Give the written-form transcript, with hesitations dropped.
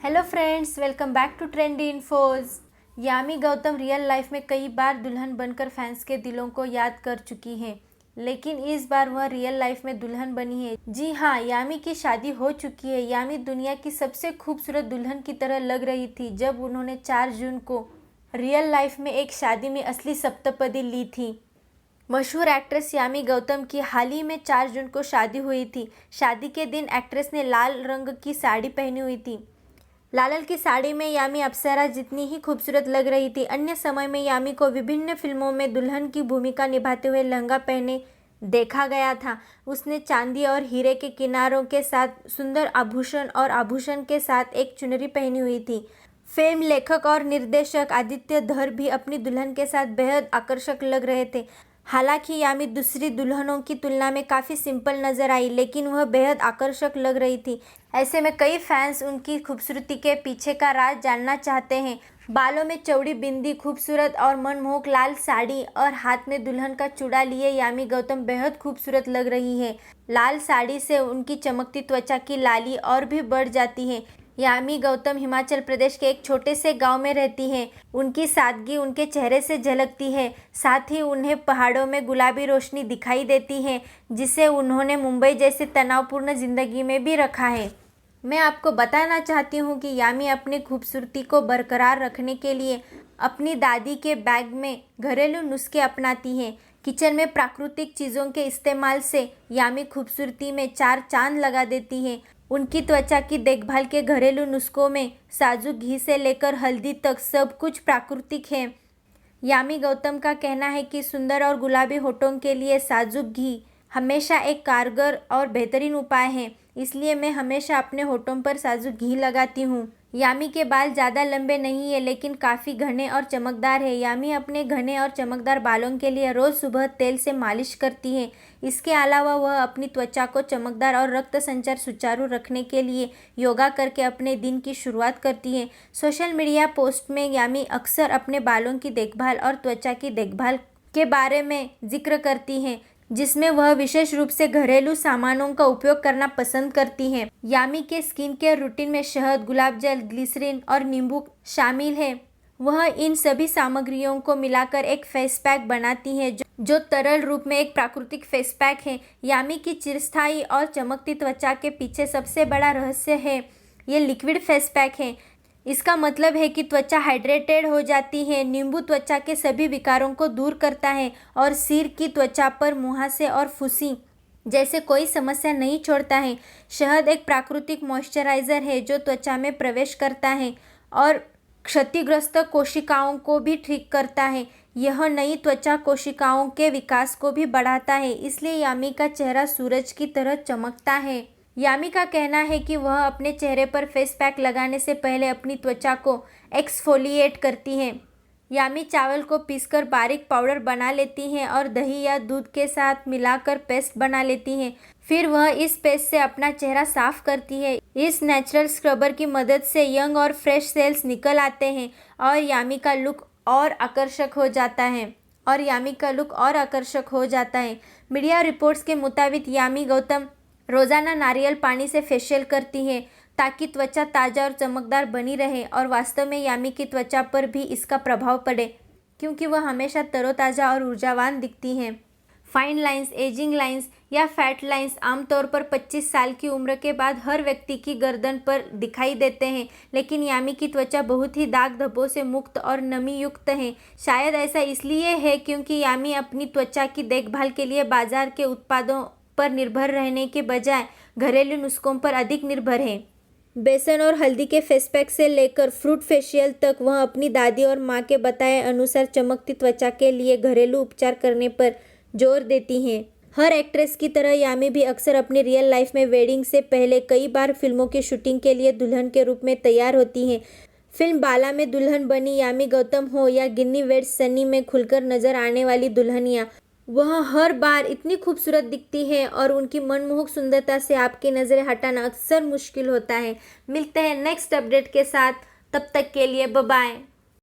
Hello friends, welcome back to trendy infos. Yami Gautam real life में कई बार दुल्हन बनकर फैंस के दिलों को याद कर चुकी हैं, लेकिन इस बार वह रियल लाइफ में दुल्हन बनी है। जी हाँ, यामी की शादी हो चुकी है। यामी दुनिया की सबसे खूबसूरत दुल्हन की तरह लग रही थी जब उन्होंने 4 जून को रियल लाइफ में एक शादी में असली सप्तपदी ली थी। मशहूर एक्ट्रेस यामी गौतम की हाल ही में 4 जून को शादी हुई थी। शादी के दिन एक्ट्रेस ने लाल रंग की साड़ी पहनी हुई थी। लाल की साड़ी में यामी अप्सरा जितनी ही खूबसूरत लग रही थी। अन्य समय में यामी को विभिन्न फिल्मों में दुल्हन की भूमिका निभाते हुए लहंगा पहने देखा गया था। उसने चांदी और हीरे के किनारों के साथ सुंदर आभूषण और आभूषण के साथ एक चुनरी पहनी हुई थी। फिल्म लेखक और निर्देशक आदित्य धर भी अपनी दुल्हन के साथ बेहद आकर्षक लग रहे थे। हालांकि यामी दूसरी दुल्हनों की तुलना में काफ़ी सिंपल नजर आई, लेकिन वह बेहद आकर्षक लग रही थी। ऐसे में कई फैंस उनकी खूबसूरती के पीछे का राज जानना चाहते हैं। बालों में चौड़ी बिंदी, खूबसूरत और मनमोहक लाल साड़ी और हाथ में दुल्हन का चूड़ा लिए यामी गौतम बेहद खूबसूरत लग रही है। लाल साड़ी से उनकी चमकती त्वचा की लाली और भी बढ़ जाती है। यामी गौतम हिमाचल प्रदेश के एक छोटे से गांव में रहती हैं। उनकी सादगी उनके चेहरे से झलकती है। साथ ही उन्हें पहाड़ों में गुलाबी रोशनी दिखाई देती है, जिसे उन्होंने मुंबई जैसी तनावपूर्ण जिंदगी में भी रखा है। मैं आपको बताना चाहती हूँ कि यामी अपनी खूबसूरती को बरकरार रखने के लिए अपनी दादी के बैग में घरेलू नुस्खे अपनाती हैं। किचन में प्राकृतिक चीज़ों के इस्तेमाल से यामी खूबसूरती में 4 चांद लगा देती है। उनकी त्वचा की देखभाल के घरेलू नुस्खों में साजुक घी से लेकर हल्दी तक सब कुछ प्राकृतिक है। यामी गौतम का कहना है कि सुंदर और गुलाबी होठों के लिए साजुक घी हमेशा एक कारगर और बेहतरीन उपाय है, इसलिए मैं हमेशा अपने होठों पर साजुक घी लगाती हूँ। यामी के बाल ज़्यादा लंबे नहीं है, लेकिन काफ़ी घने और चमकदार है। यामी अपने घने और चमकदार बालों के लिए रोज़ सुबह तेल से मालिश करती है। इसके अलावा वह अपनी त्वचा को चमकदार और रक्त संचार सुचारू रखने के लिए योगा करके अपने दिन की शुरुआत करती है। सोशल मीडिया पोस्ट में यामी अक्सर अपने बालों की देखभाल और त्वचा की देखभाल के बारे में जिक्र करती हैं, जिसमें वह विशेष रूप से घरेलू सामानों का उपयोग करना पसंद करती हैं। यामी के स्किन केयर रूटीन में शहद, गुलाब जल, ग्लिसरीन और नींबू शामिल है। वह इन सभी सामग्रियों को मिलाकर एक फेस पैक बनाती है, जो तरल रूप में एक प्राकृतिक फेस पैक है। यामी की चिरस्थायी और चमकती त्वचा के पीछे सबसे बड़ा रहस्य है ये लिक्विड फेस पैक है। इसका मतलब है कि त्वचा हाइड्रेटेड हो जाती है। नींबू त्वचा के सभी विकारों को दूर करता है और सिर की त्वचा पर मुहासे और फुंसी जैसे कोई समस्या नहीं छोड़ता है। शहद एक प्राकृतिक मॉइस्चराइज़र है जो त्वचा में प्रवेश करता है और क्षतिग्रस्त कोशिकाओं को भी ठीक करता है। यह नई त्वचा कोशिकाओं के विकास को भी बढ़ाता है, इसलिए यामी का चेहरा सूरज की तरह चमकता है। यामी का कहना है कि वह अपने चेहरे पर फेस पैक लगाने से पहले अपनी त्वचा को एक्सफोलिएट करती हैं। यामी चावल को पीसकर बारीक पाउडर बना लेती हैं और दही या दूध के साथ मिलाकर पेस्ट बना लेती हैं। फिर वह इस पेस्ट से अपना चेहरा साफ करती है। इस नेचुरल स्क्रबर की मदद से यंग और फ्रेश सेल्स निकल आते हैं और यामी का लुक और आकर्षक हो जाता है। मीडिया रिपोर्ट्स के मुताबिक यामी गौतम रोज़ाना नारियल पानी से फेशियल करती है ताकि त्वचा ताज़ा और चमकदार बनी रहे, और वास्तव में यामी की त्वचा पर भी इसका प्रभाव पड़े क्योंकि वह हमेशा तरोताज़ा और ऊर्जावान दिखती हैं। फाइन लाइंस, एजिंग लाइंस या फैट लाइंस आमतौर पर 25 साल की उम्र के बाद हर व्यक्ति की गर्दन पर दिखाई देते हैं, लेकिन यामी की त्वचा बहुत ही दाग धब्बों से मुक्त और नमी युक्त है। शायद ऐसा इसलिए है क्योंकि यामी अपनी त्वचा की देखभाल के लिए बाजार के उत्पादों पर निर्भर रहने के बजाय घरेलू नुस्खों पर अधिक निर्भर है। बेसन और हल्दी के फेस पैक से लेकर फ्रूट फेशियल तक वह अपनी दादी और माँ के बताए अनुसार चमकती त्वचा के लिए घरेलू उपचार करने पर जोर देती हैं। हर एक्ट्रेस की तरह यामी भी अक्सर अपनी रियल लाइफ में वेडिंग से पहले कई बार फिल्मों की शूटिंग के लिए दुल्हन के रूप में तैयार होती हैं। फिल्म बाला में दुल्हन बनी यामी गौतम हो या गिन्नी वेड्स सनी में खुलकर नजर आने वाली दुल्हनिया, वह हर बार इतनी खूबसूरत दिखती है और उनकी मनमोहक सुंदरता से आपकी नज़रें हटाना अक्सर मुश्किल होता है। मिलते हैं नेक्स्ट अपडेट के साथ, तब तक के लिए बाय बाय।